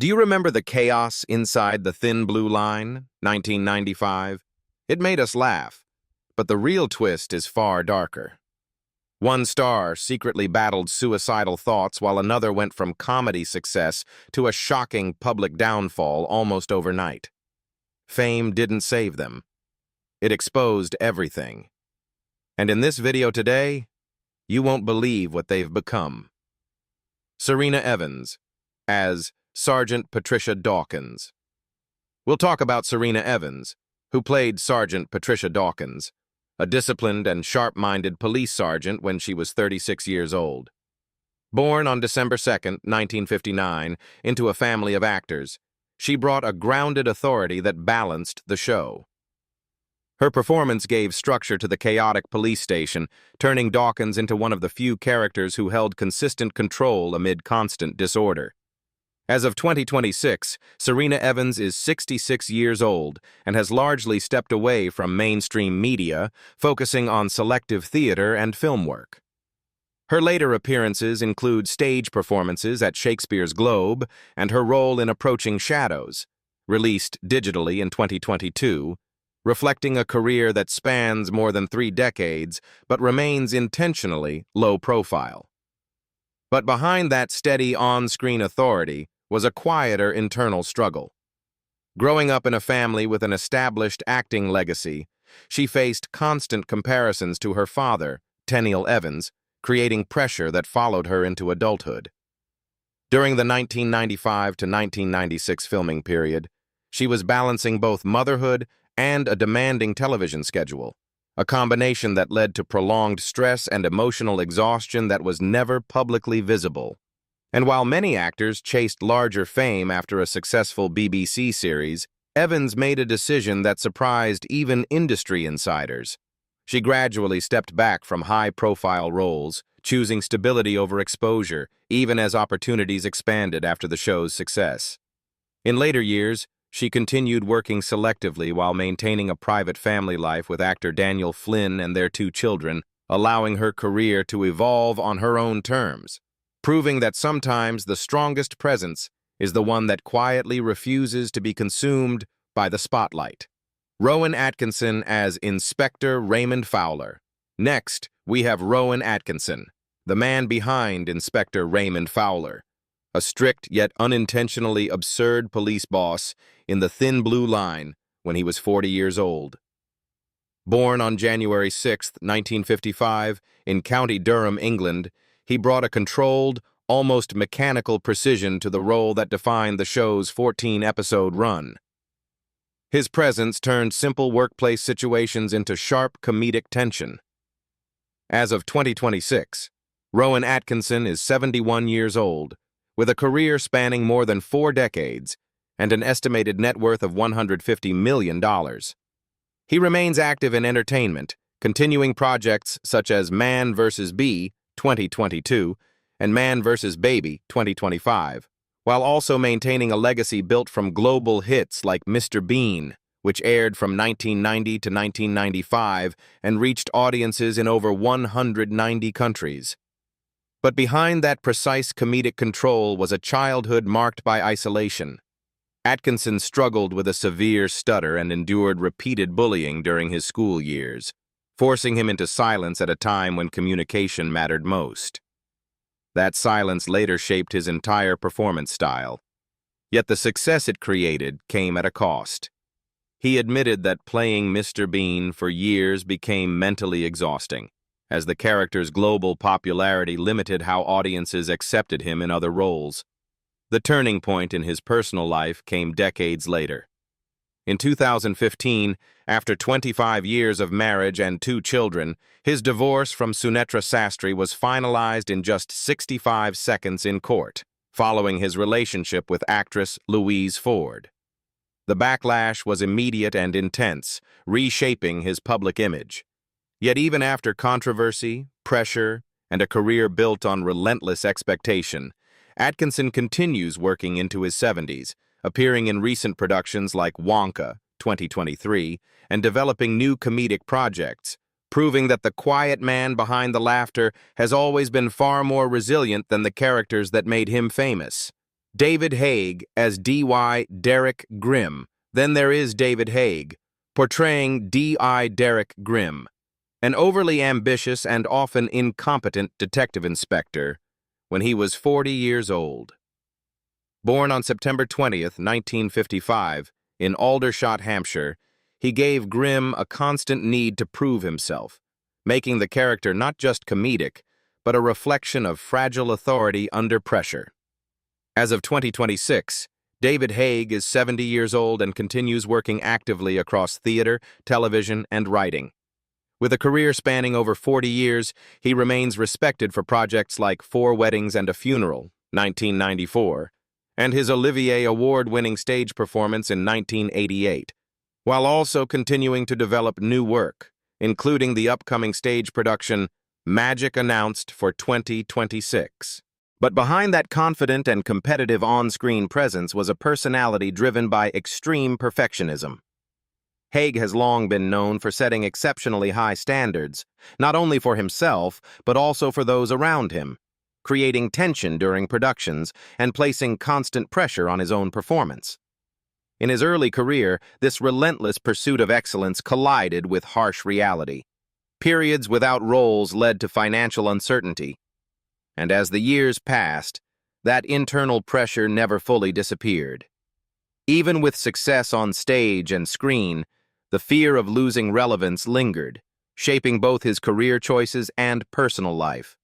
Do you remember the chaos inside the Thin Blue Line, 1995? It made us laugh, but the real twist is far darker. One star secretly battled suicidal thoughts while another went from comedy success to a shocking public downfall almost overnight. Fame didn't save them. It exposed everything. And in this video today, you won't believe what they've become. Serena Evans, as Sergeant Patricia Dawkins. We'll talk about Serena Evans, who played Sergeant Patricia Dawkins, a disciplined and sharp-minded police sergeant when she was 36 years old. Born on December 2, 1959, into a family of actors, she brought a grounded authority that balanced the show. Her performance gave structure to the chaotic police station, turning Dawkins into one of the few characters who held consistent control amid constant disorder. As of 2026, Serena Evans is 66 years old and has largely stepped away from mainstream media, focusing on selective theater and film work. Her later appearances include stage performances at Shakespeare's Globe and her role in Approaching Shadows, released digitally in 2022, reflecting a career that spans more than 3 decades but remains intentionally low profile. But behind that steady on-screen authority was a quieter internal struggle. Growing up in a family with an established acting legacy, she faced constant comparisons to her father, Tenniel Evans, creating pressure that followed her into adulthood. During the 1995 to 1996 filming period, she was balancing both motherhood and a demanding television schedule, a combination that led to prolonged stress and emotional exhaustion that was never publicly visible. And while many actors chased larger fame after a successful BBC series, Evans made a decision that surprised even industry insiders. She gradually stepped back from high-profile roles, choosing stability over exposure, even as opportunities expanded after the show's success. In later years, she continued working selectively while maintaining a private family life with actor Daniel Flynn and their 2 children, allowing her career to evolve on her own terms, proving that sometimes the strongest presence is the one that quietly refuses to be consumed by the spotlight. Rowan Atkinson as Inspector Raymond Fowler. Next, we have Rowan Atkinson, the man behind Inspector Raymond Fowler, a strict yet unintentionally absurd police boss in the Thin Blue Line when he was 40 years old. Born on January 6, 1955, in County Durham, England, he brought a controlled, almost mechanical precision to the role that defined the show's 14-episode run. His presence turned simple workplace situations into sharp comedic tension. As of 2026, Rowan Atkinson is 71 years old, with a career spanning more than 4 decades and an estimated net worth of $150 million. He remains active in entertainment, continuing projects such as Man vs. Bee, 2022, and Man vs. Baby, 2025, while also maintaining a legacy built from global hits like Mr. Bean, which aired from 1990 to 1995 and reached audiences in over 190 countries. But behind that precise comedic control was a childhood marked by isolation. Atkinson struggled with a severe stutter and endured repeated bullying during his school years, forcing him into silence at a time when communication mattered most. That silence later shaped his entire performance style. Yet the success it created came at a cost. He admitted that playing Mr. Bean for years became mentally exhausting, as the character's global popularity limited how audiences accepted him in other roles. The turning point in his personal life came decades later. In 2015, after 25 years of marriage and 2 children, his divorce from Sunetra Sastry was finalized in just 65 seconds in court, following his relationship with actress Louise Ford. The backlash was immediate and intense, reshaping his public image. Yet even after controversy, pressure, and a career built on relentless expectation, Atkinson continues working into his 70s, appearing in recent productions like Wonka, 2023, and developing new comedic projects, proving that the quiet man behind the laughter has always been far more resilient than the characters that made him famous. David Haig as D.Y. Derek Grimm. Then there is David Haig, portraying D.I. Derek Grimm, an overly ambitious and often incompetent detective inspector when he was 40 years old. Born on September 20th, 1955, in Aldershot, Hampshire, he gave Grimm a constant need to prove himself, making the character not just comedic, but a reflection of fragile authority under pressure. As of 2026, David Haig is 70 years old and continues working actively across theater, television, and writing. With a career spanning over 40 years, he remains respected for projects like Four Weddings and a Funeral, 1994, and his Olivier Award-winning stage performance in 1988, while also continuing to develop new work, including the upcoming stage production Magic announced for 2026. But behind that confident and competitive on-screen presence was a personality driven by extreme perfectionism. Haig has long been known for setting exceptionally high standards, not only for himself, but also for those around him, creating tension during productions and placing constant pressure on his own performance. In his early career, this relentless pursuit of excellence collided with harsh reality. Periods without roles led to financial uncertainty, and as the years passed, that internal pressure never fully disappeared. Even with success on stage and screen, the fear of losing relevance lingered, shaping both his career choices and personal life.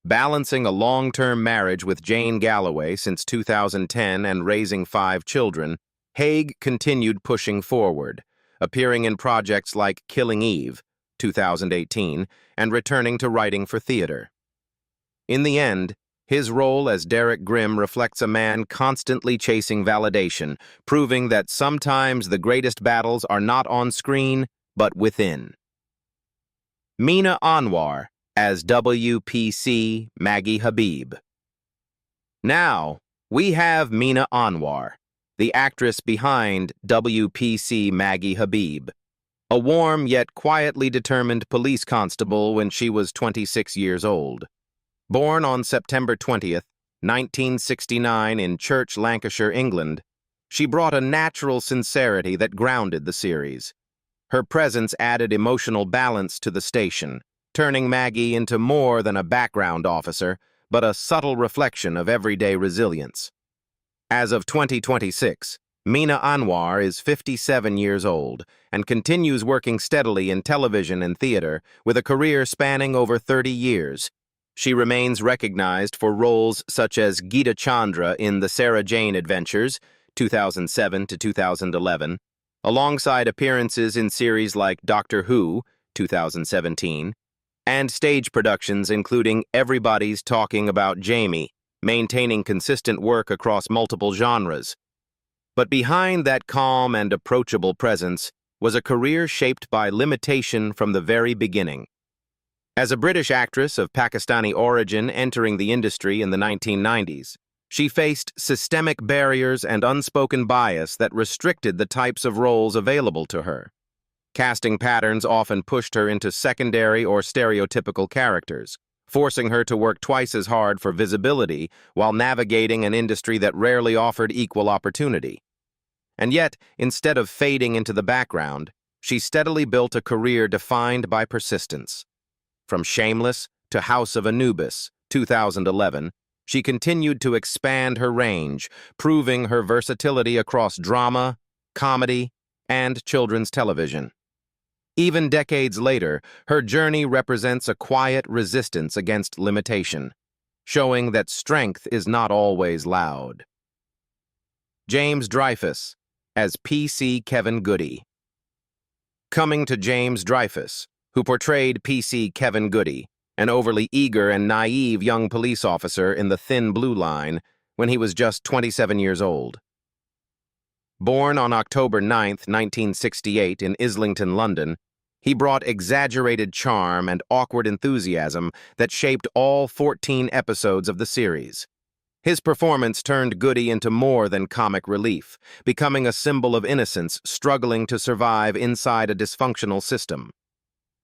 Balancing a long-term marriage with Jane Galloway since 2010 and raising 5 children, Haig continued pushing forward, appearing in projects like Killing Eve, 2018, and returning to writing for theater. In the end, his role as Derek Grimm reflects a man constantly chasing validation, proving that sometimes the greatest battles are not on screen, but within. Mina Anwar as WPC Maggie Habib. Now, we have Mina Anwar, the actress behind WPC Maggie Habib, a warm yet quietly determined police constable when she was 26 years old. Born on September 20th, 1969 in Church, Lancashire, England, she brought a natural sincerity that grounded the series. Her presence added emotional balance to the station, turning Maggie into more than a background officer, but a subtle reflection of everyday resilience. As of 2026, Mina Anwar is 57 years old and continues working steadily in television and theater with a career spanning over 30 years. She remains recognized for roles such as Geeta Chandra in The Sarah Jane Adventures, 2007 to 2011, alongside appearances in series like Doctor Who, 2017, and stage productions including Everybody's Talking About Jamie, maintaining consistent work across multiple genres. But behind that calm and approachable presence was a career shaped by limitation from the very beginning. As a British actress of Pakistani origin entering the industry in the 1990s, she faced systemic barriers and unspoken bias that restricted the types of roles available to her. Casting patterns often pushed her into secondary or stereotypical characters, forcing her to work twice as hard for visibility while navigating an industry that rarely offered equal opportunity. And yet, instead of fading into the background, she steadily built a career defined by persistence. From Shameless to House of Anubis, 2011, she continued to expand her range, proving her versatility across drama, comedy, and children's television. Even decades later, her journey represents a quiet resistance against limitation, showing that strength is not always loud. James Dreyfus as PC Kevin Goody. Coming to James Dreyfus, who portrayed PC Kevin Goody, an overly eager and naive young police officer in The Thin Blue Line when he was just 27 years old. Born on October 9, 1968 in Islington, London, he brought exaggerated charm and awkward enthusiasm that shaped all 14 episodes of the series. His performance turned Goody into more than comic relief, becoming a symbol of innocence struggling to survive inside a dysfunctional system.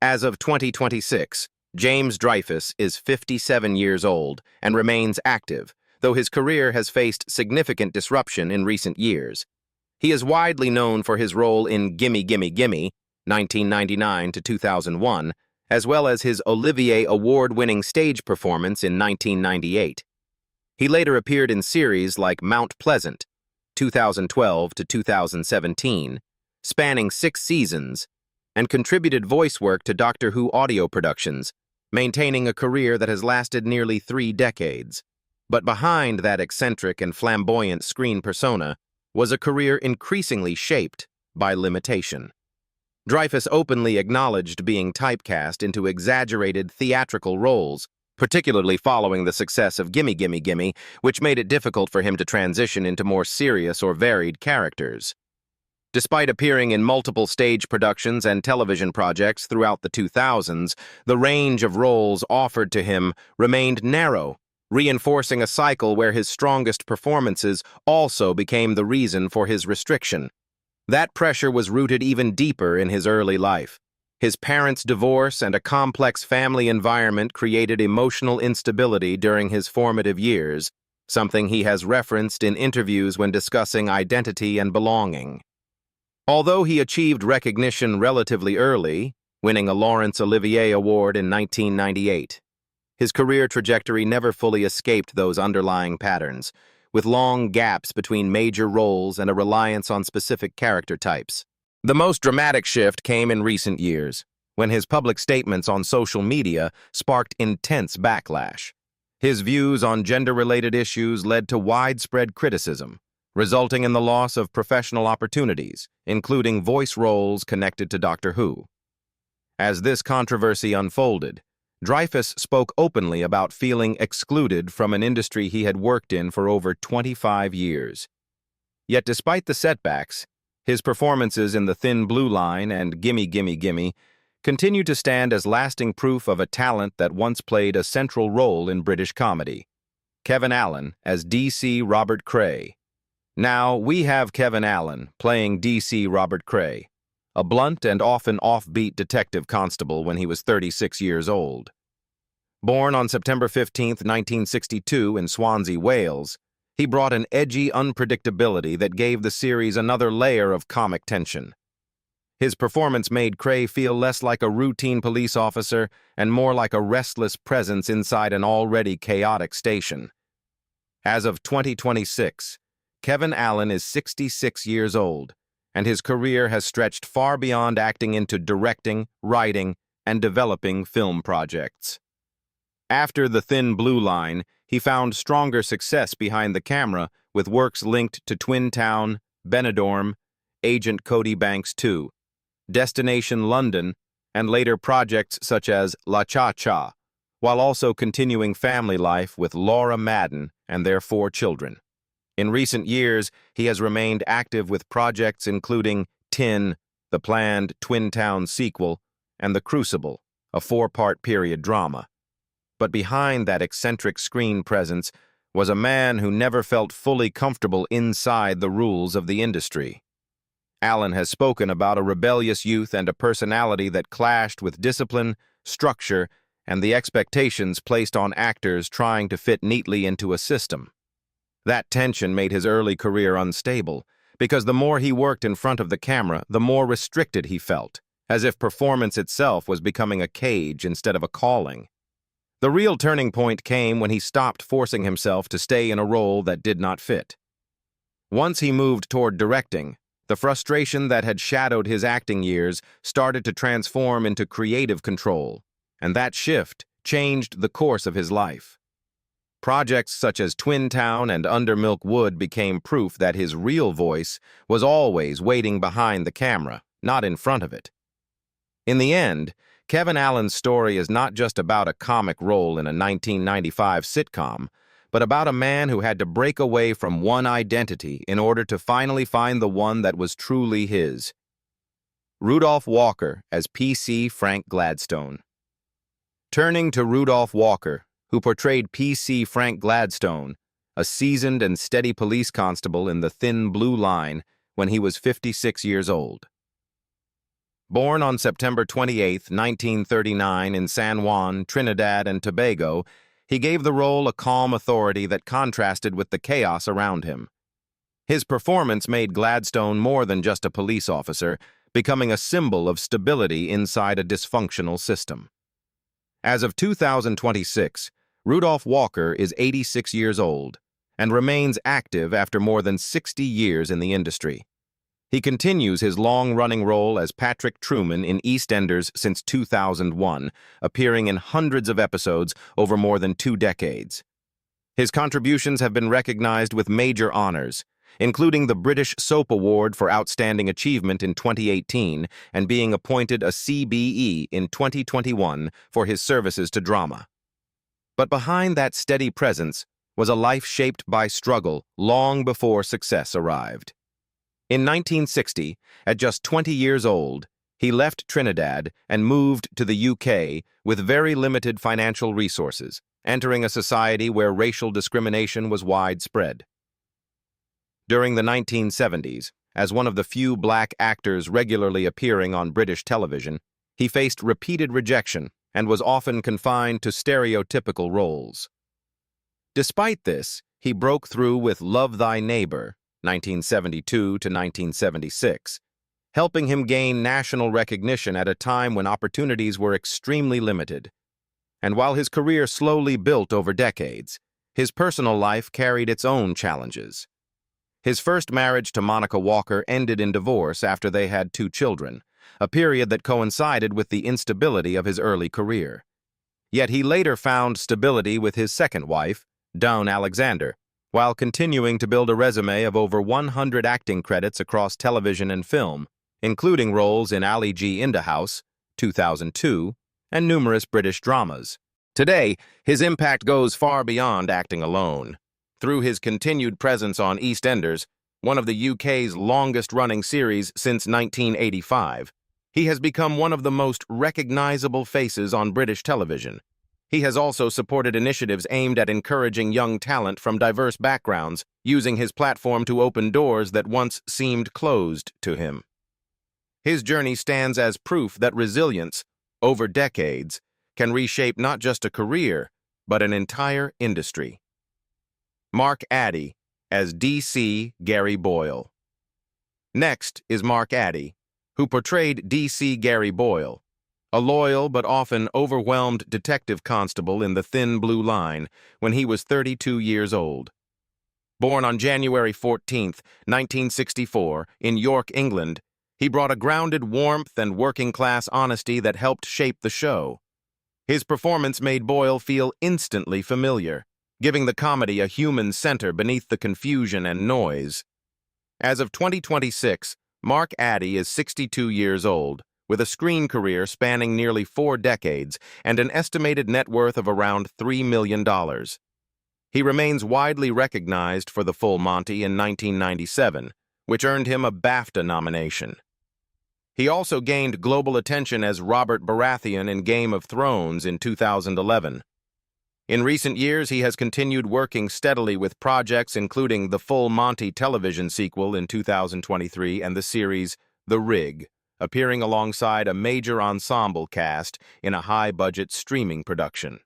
As of 2026, James Dreyfus is 57 years old and remains active, though his career has faced significant disruption in recent years. He is widely known for his role in Gimme Gimme Gimme, 1999 to 2001, as well as his Olivier Award-winning stage performance in 1998. He later appeared in series like Mount Pleasant, 2012 to 2017, spanning 6 seasons, and contributed voice work to Doctor Who audio productions, maintaining a career that has lasted nearly 3 decades. But behind that eccentric and flamboyant screen persona was a career increasingly shaped by limitation. Dreyfus openly acknowledged being typecast into exaggerated theatrical roles, particularly following the success of Gimme Gimme Gimme, which made it difficult for him to transition into more serious or varied characters. Despite appearing in multiple stage productions and television projects throughout the 2000s, the range of roles offered to him remained narrow, reinforcing a cycle where his strongest performances also became the reason for his restriction. That pressure was rooted even deeper in his early life. His parents' divorce and a complex family environment created emotional instability during his formative years, something he has referenced in interviews when discussing identity and belonging. Although he achieved recognition relatively early, winning a Laurence Olivier Award in 1998, his career trajectory never fully escaped those underlying patterns, with long gaps between major roles and a reliance on specific character types. The most dramatic shift came in recent years, when his public statements on social media sparked intense backlash. His views on gender-related issues led to widespread criticism, resulting in the loss of professional opportunities, including voice roles connected to Doctor Who. As this controversy unfolded, Dreyfus spoke openly about feeling excluded from an industry he had worked in for over 25 years. Yet despite the setbacks, his performances in The Thin Blue Line and Gimme Gimme Gimme continue to stand as lasting proof of a talent that once played a central role in British comedy. Kevin Allen as DC Robert Cray. Now we have Kevin Allen playing DC Robert Cray, a blunt and often offbeat detective constable when he was 36 years old. Born on September 15, 1962 in Swansea, Wales, he brought an edgy unpredictability that gave the series another layer of comic tension. His performance made Cray feel less like a routine police officer and more like a restless presence inside an already chaotic station. As of 2026, Kevin Allen is 66 years old, and his career has stretched far beyond acting into directing, writing, and developing film projects. After The Thin Blue Line, he found stronger success behind the camera with works linked to Twin Town, Benidorm, Agent Cody Banks 2, Destination London, and later projects such as La Cha-Cha, while also continuing family life with Laura Madden and their 4 children. In recent years, he has remained active with projects including Tin, the planned Twin Town sequel, and The Crucible, a 4-part period drama. But behind that eccentric screen presence was a man who never felt fully comfortable inside the rules of the industry. Allen has spoken about a rebellious youth and a personality that clashed with discipline, structure, and the expectations placed on actors trying to fit neatly into a system. That tension made his early career unstable, because the more he worked in front of the camera, the more restricted he felt, as if performance itself was becoming a cage instead of a calling. The real turning point came when he stopped forcing himself to stay in a role that did not fit. Once he moved toward directing, the frustration that had shadowed his acting years started to transform into creative control, and that shift changed the course of his life. Projects such as Twin Town and Under Milk Wood became proof that his real voice was always waiting behind the camera, not in front of it. In the end, Kevin Allen's story is not just about a comic role in a 1995 sitcom, but about a man who had to break away from one identity in order to finally find the one that was truly his. Rudolph Walker as PC Frank Gladstone. Turning to Rudolph Walker, who portrayed PC Frank Gladstone, a seasoned and steady police constable in The Thin Blue Line when he was 56 years old. Born on September 28, 1939 in San Juan, Trinidad and Tobago, He gave the role a calm authority that contrasted with the chaos around him. His performance made Gladstone more than just a police officer, becoming a symbol of stability inside a dysfunctional system. As of 2026, Rudolph Walker is 86 years old and remains active after more than 60 years in the industry. He continues his long-running role as Patrick Truman in EastEnders since 2001, appearing in hundreds of episodes over more than 2 decades. His contributions have been recognized with major honors, including the British Soap Award for Outstanding Achievement in 2018 and being appointed a CBE in 2021 for his services to drama. But behind that steady presence was a life shaped by struggle long before success arrived. In 1960, at just 20 years old, he left Trinidad and moved to the UK with very limited financial resources, entering a society where racial discrimination was widespread. During the 1970s, as one of the few black actors regularly appearing on British television, he faced repeated rejection and was often confined to stereotypical roles. Despite this, he broke through with Love Thy Neighbor, 1972 to 1976, helping him gain national recognition at a time when opportunities were extremely limited. And while his career slowly built over decades, his personal life carried its own challenges. His first marriage to Monica Walker ended in divorce after they had 2 children, a period that coincided with the instability of his early career. Yet he later found stability with his second wife, Dawn Alexander, while continuing to build a resume of over 100 acting credits across television and film, including roles in Ali G. Indahouse, 2002, and numerous British dramas. Today, his impact goes far beyond acting alone. Through his continued presence on EastEnders, one of the UK's longest-running series since 1985, he has become one of the most recognizable faces on British television. He has also supported initiatives aimed at encouraging young talent from diverse backgrounds, using his platform to open doors that once seemed closed to him. His journey stands as proof that resilience, over decades, can reshape not just a career, but an entire industry. Mark Addy as DC Gary Boyle. Next is Mark Addy, who portrayed DC Gary Boyle, a loyal but often overwhelmed detective constable in The Thin Blue Line when he was 32 years old. Born on January 14, 1964, in York, England, he brought a grounded warmth and working-class honesty that helped shape the show. His performance made Boyle feel instantly familiar, giving the comedy a human center beneath the confusion and noise. As of 2026, Mark Addy is 62 years old, with a screen career spanning nearly 4 decades and an estimated net worth of around $3 million. He remains widely recognized for The Full Monty in 1997, which earned him a BAFTA nomination. He also gained global attention as Robert Baratheon in Game of Thrones in 2011. In recent years, he has continued working steadily with projects including the Full Monty television sequel in 2023 and the series The Rig, appearing alongside a major ensemble cast in a high-budget streaming production.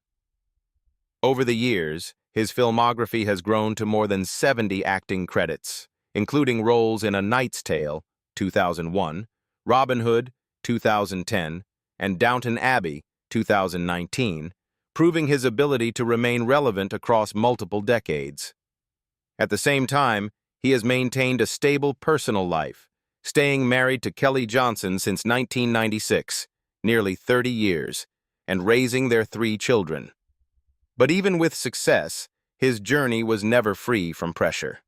Over the years, his filmography has grown to more than 70 acting credits, including roles in A Knight's Tale, 2001, Robin Hood, 2010, and Downton Abbey, 2019, proving his ability to remain relevant across multiple decades. At the same time, he has maintained a stable personal life, staying married to Kelly Johnson since 1996, nearly 30 years, and raising their 3 children. But even with success, his journey was never free from pressure.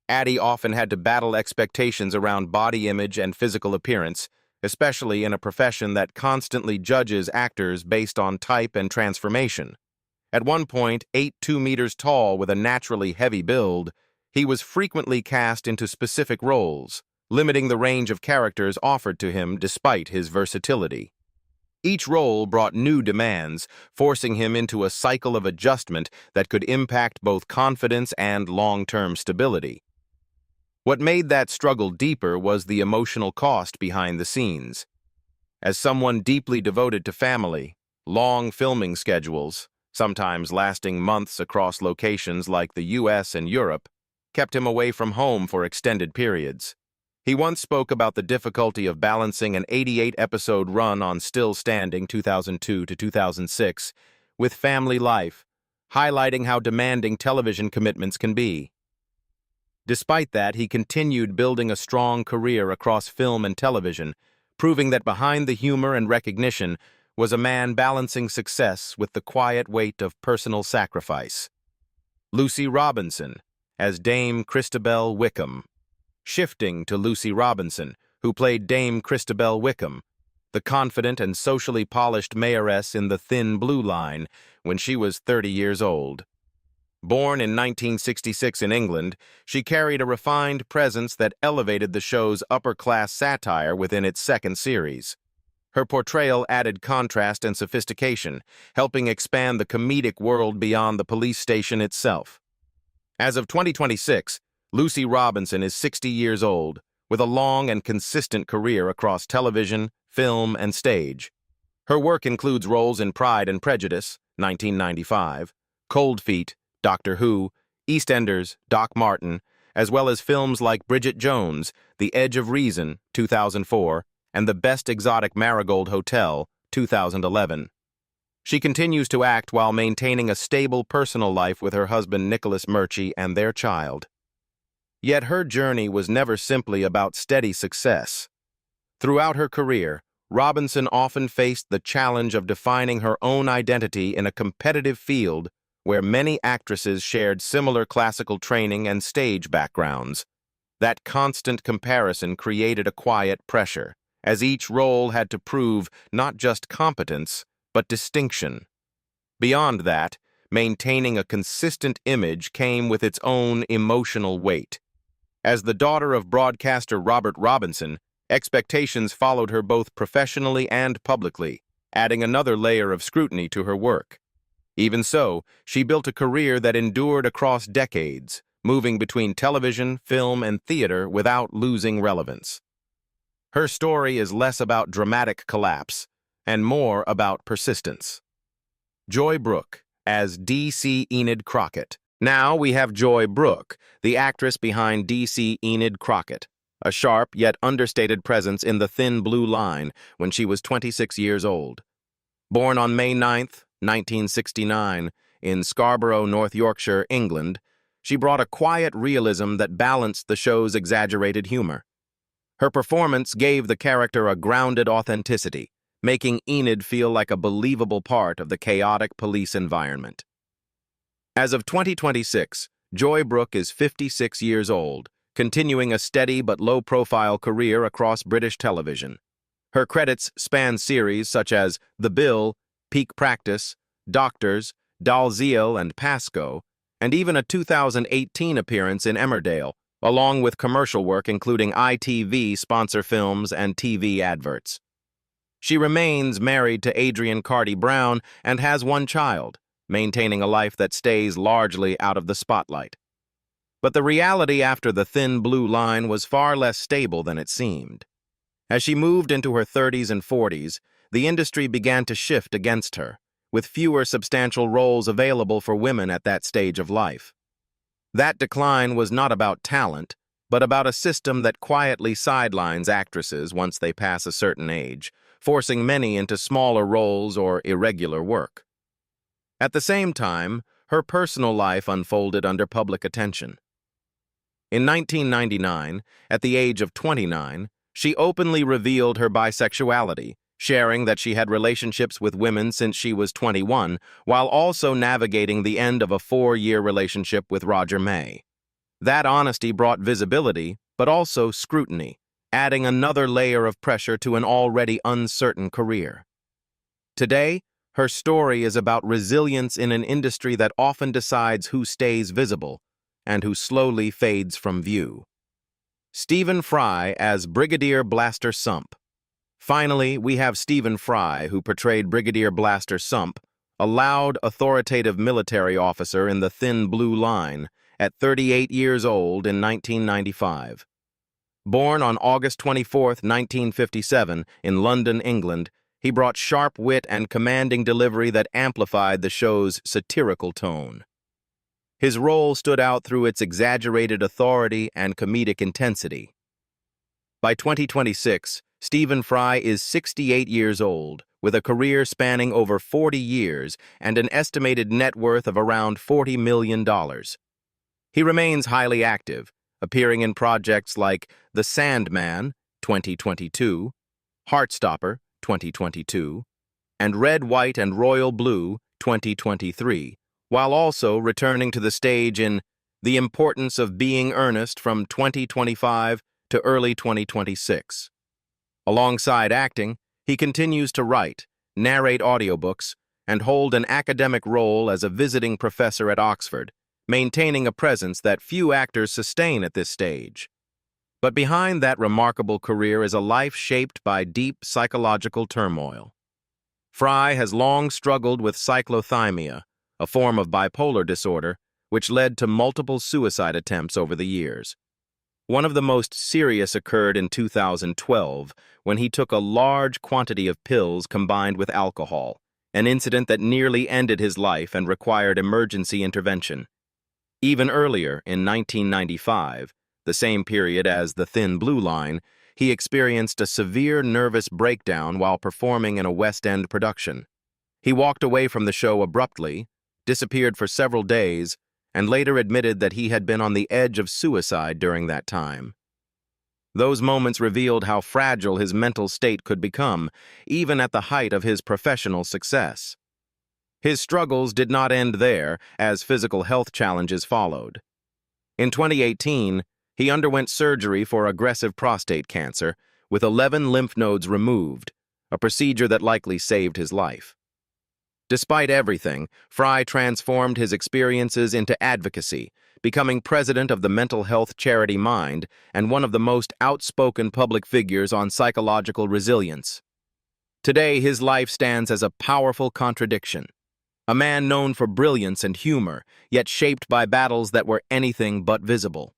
Addy often had to battle expectations around body image and physical appearance, especially in a profession that constantly judges actors based on type and transformation. At one point, 8'2" meters tall with a naturally heavy build, he was frequently cast into specific roles, limiting the range of characters offered to him despite his versatility. Each role brought new demands, forcing him into a cycle of adjustment that could impact both confidence and long-term stability. What made that struggle deeper was the emotional cost behind the scenes. As someone deeply devoted to family, long filming schedules, sometimes lasting months across locations like the US and Europe, kept him away from home for extended periods. He once spoke about the difficulty of balancing an 88-episode run on Still Standing 2002 to 2006 with family life, highlighting how demanding television commitments can be. Despite that, he continued building a strong career across film and television, proving that behind the humor and recognition was a man balancing success with the quiet weight of personal sacrifice. Lucy Robinson, as Dame Christabel Wickham. Shifting to Lucy Robinson, who played Dame Christabel Wickham, the confident and socially polished mayoress in The Thin Blue Line, when she was 30 years old. Born in 1966 in England, she carried a refined presence that elevated the show's upper-class satire within its second series. Her portrayal added contrast and sophistication, helping expand the comedic world beyond the police station itself. As of 2026, Lucy Robinson is 60 years old, with a long and consistent career across television, film, and stage. Her work includes roles in Pride and Prejudice, 1995, Cold Feet, Doctor Who, EastEnders, Doc Martin, as well as films like Bridget Jones, The Edge of Reason, 2004, and The Best Exotic Marigold Hotel, 2011. She continues to act while maintaining a stable personal life with her husband Nicholas Murchie and their child. Yet her journey was never simply about steady success. Throughout her career, Robinson often faced the challenge of defining her own identity in a competitive field where many actresses shared similar classical training and stage backgrounds. That constant comparison created a quiet pressure, as each role had to prove not just competence, but distinction. Beyond that, maintaining a consistent image came with its own emotional weight. As the daughter of broadcaster Robert Robinson, expectations followed her both professionally and publicly, adding another layer of scrutiny to her work. Even so, she built a career that endured across decades, moving between television, film, and theater without losing relevance. Her story is less about dramatic collapse and more about persistence. Joy Brook, as D.C. Enid Crockett. Now we have Joy Brook, the actress behind D.C. Enid Crockett, a sharp yet understated presence in The Thin Blue Line when she was 26 years old. Born on May 9, 1969, in Scarborough, North Yorkshire, England, she brought a quiet realism that balanced the show's exaggerated humor. Her performance gave the character a grounded authenticity, making Enid feel like a believable part of the chaotic police environment. As of 2026, Joy Brook is 56 years old, continuing a steady but low-profile career across British television. Her credits span series such as The Bill, Peak Practice, Doctors, Dalziel and Pascoe, and even a 2018 appearance in Emmerdale, along with commercial work including ITV sponsor films and TV adverts. She remains married to Adrian Carty Brown and has one child, maintaining a life that stays largely out of the spotlight. But the reality after The Thin Blue Line was far less stable than it seemed. As she moved into her 30s and 40s, the industry began to shift against her, with fewer substantial roles available for women at that stage of life. That decline was not about talent, but about a system that quietly sidelines actresses once they pass a certain age, forcing many into smaller roles or irregular work. At the same time, her personal life unfolded under public attention. In 1999, at the age of 29, she openly revealed her bisexuality, sharing that she had relationships with women since she was 21, while also navigating the end of a 4-year relationship with Roger May. That honesty brought visibility, but also scrutiny, adding another layer of pressure to an already uncertain career. Today, her story is about resilience in an industry that often decides who stays visible and who slowly fades from view. Stephen Fry as Brigadier Blaster Sump. Finally, we have Stephen Fry, who portrayed Brigadier Blaster Sump, a loud, authoritative military officer in The Thin Blue Line, at 38 years old in 1995. Born on August 24, 1957, in London, England, He brought sharp wit and commanding delivery that amplified the show's satirical tone. His role stood out through its exaggerated authority and comedic intensity. By 2026, Stephen Fry is 68 years old, with a career spanning over 40 years and an estimated net worth of around $40 million. He remains highly active, appearing in projects like The Sandman, 2022, Heartstopper, 2022, and Red, White, and Royal Blue, 2023, while also returning to the stage in The Importance of Being Earnest from 2025 to early 2026. Alongside acting, he continues to write, narrate audiobooks, and hold an academic role as a visiting professor at Oxford, maintaining a presence that few actors sustain at this stage. But behind that remarkable career is a life shaped by deep psychological turmoil. Fry has long struggled with cyclothymia, a form of bipolar disorder, which led to multiple suicide attempts over the years. One of the most serious occurred in 2012, when he took a large quantity of pills combined with alcohol, an incident that nearly ended his life and required emergency intervention. Even earlier, in 1995, the same period as The Thin Blue Line, he experienced a severe nervous breakdown while performing in a West End production. He walked away from the show abruptly, disappeared for several days, and later admitted that he had been on the edge of suicide during that time. Those moments revealed how fragile his mental state could become, even at the height of his professional success. His struggles did not end there, as physical health challenges followed. In 2018, he underwent surgery for aggressive prostate cancer, with 11 lymph nodes removed, a procedure that likely saved his life. Despite everything, Fry transformed his experiences into advocacy, becoming president of the mental health charity Mind and one of the most outspoken public figures on psychological resilience. Today, his life stands as a powerful contradiction. A man known for brilliance and humor, yet shaped by battles that were anything but visible.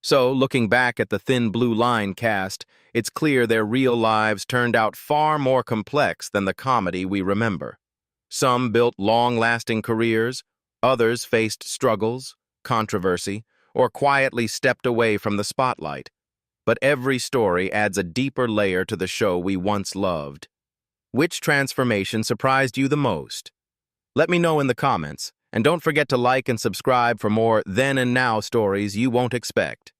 So, looking back at the Thin Blue Line cast, it's clear their real lives turned out far more complex than the comedy we remember. Some built long-lasting careers, others faced struggles, controversy, or quietly stepped away from the spotlight. But every story adds a deeper layer to the show we once loved. Which transformation surprised you the most? Let me know in the comments, and don't forget to like and subscribe for more then and now stories you won't expect.